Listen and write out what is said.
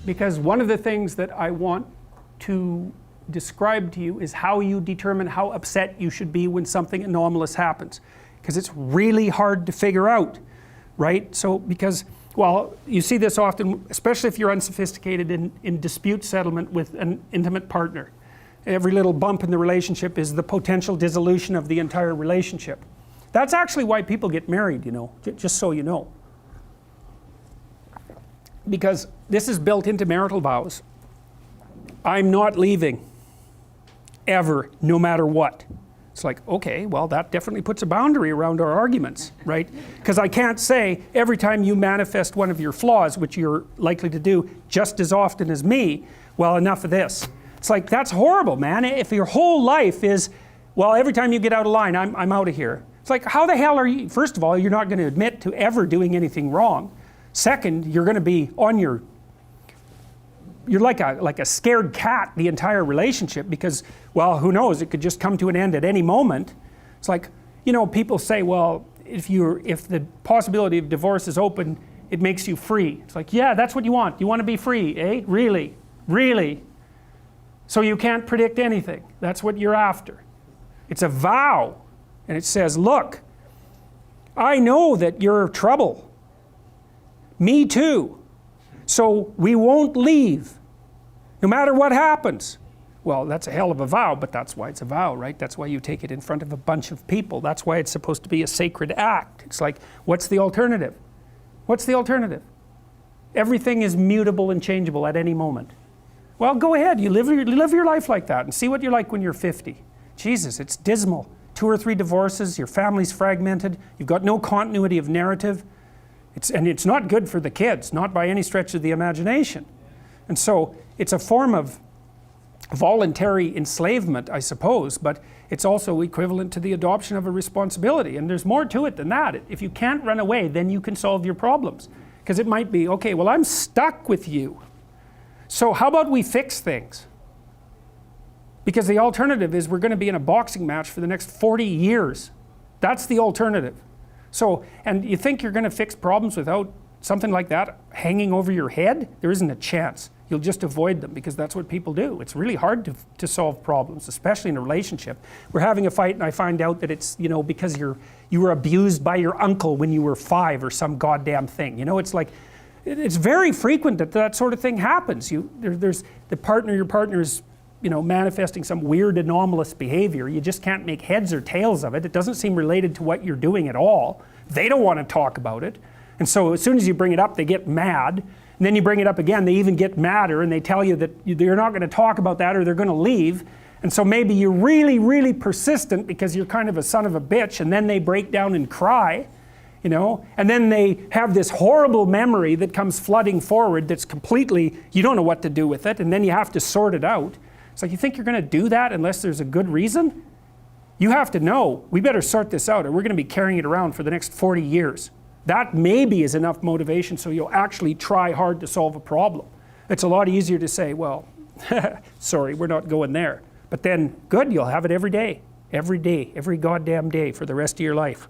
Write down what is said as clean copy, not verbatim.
because one of the things that I want to describe to you is how you determine how upset you should be when something anomalous happens, because it's really hard to figure out, right? So because, well, you see this often, especially if you're unsophisticated in dispute settlement with an intimate partner. Every little bump in the relationship is the potential dissolution of the entire relationship. That's actually why people get married, you know, just so you know. Because this is built into marital vows. I'm not leaving, ever, no matter what. It's like, okay, well, that definitely puts a boundary around our arguments, right? Because I can't say every time you manifest one of your flaws, which you're likely to do just as often as me, well, enough of this. It's like, that's horrible, man. If your whole life is, well, every time you get out of line, I'm out of here. It's like, how the hell are you? First of all, you're not going to admit to ever doing anything wrong. Second, you're going to be on your, you're like a scared cat the entire relationship, because, well, who knows, it could just come to an end at any moment. It's like, you know, people say, well, if the possibility of divorce is open, it makes you free. It's like, yeah, that's what you want. You want to be free, eh? Really? Really? So you can't predict anything. That's what you're after. It's a vow. And it says, look, I know that you're trouble. Me too. So we won't leave, no matter what happens. Well, that's a hell of a vow, but that's why it's a vow, right? That's why you take it in front of a bunch of people. That's why it's supposed to be a sacred act. It's like, what's the alternative? What's the alternative? Everything is mutable and changeable at any moment. Well, go ahead, you live your life like that and see what you're like when you're 50. Jesus, it's dismal. 2 or 3 divorces, your family's fragmented, you've got no continuity of narrative. And it's not good for the kids, not by any stretch of the imagination. And so it's a form of voluntary enslavement, I suppose, but it's also equivalent to the adoption of a responsibility. And there's more to it than that. If you can't run away, then you can solve your problems. Because it might be, okay, well, I'm stuck with you. So how about we fix things? Because the alternative is we're going to be in a boxing match for the next 40 years. That's the alternative. So, and you think you're going to fix problems without something like that hanging over your head? There isn't a chance. You'll just avoid them, because that's what people do. It's really hard to solve problems, especially in a relationship. We're having a fight and I find out that it's, you know, because you were abused by your uncle when you were 5 or some goddamn thing. You know, it's like, it's very frequent that that sort of thing happens. There's your partner is, you know, manifesting some weird anomalous behavior. You just can't make heads or tails of it. It doesn't seem related to what you're doing at all. They don't want to talk about it. And so as soon as you bring it up, they get mad. And then you bring it up again, they even get madder, and they tell you that you're not going to talk about that or they're going to leave. And so maybe you're really, really persistent because you're kind of a son of a bitch, and then they break down and cry, you know, and then they have this horrible memory that comes flooding forward that's completely, you don't know what to do with it, and then you have to sort it out. It's like, you think you're going to do that unless there's a good reason? You have to know, we better sort this out or we're going to be carrying it around for the next 40 years. That maybe is enough motivation so you'll actually try hard to solve a problem. It's a lot easier to say, well, sorry, we're not going there. But then, good, you'll have it every day, every goddamn day for the rest of your life.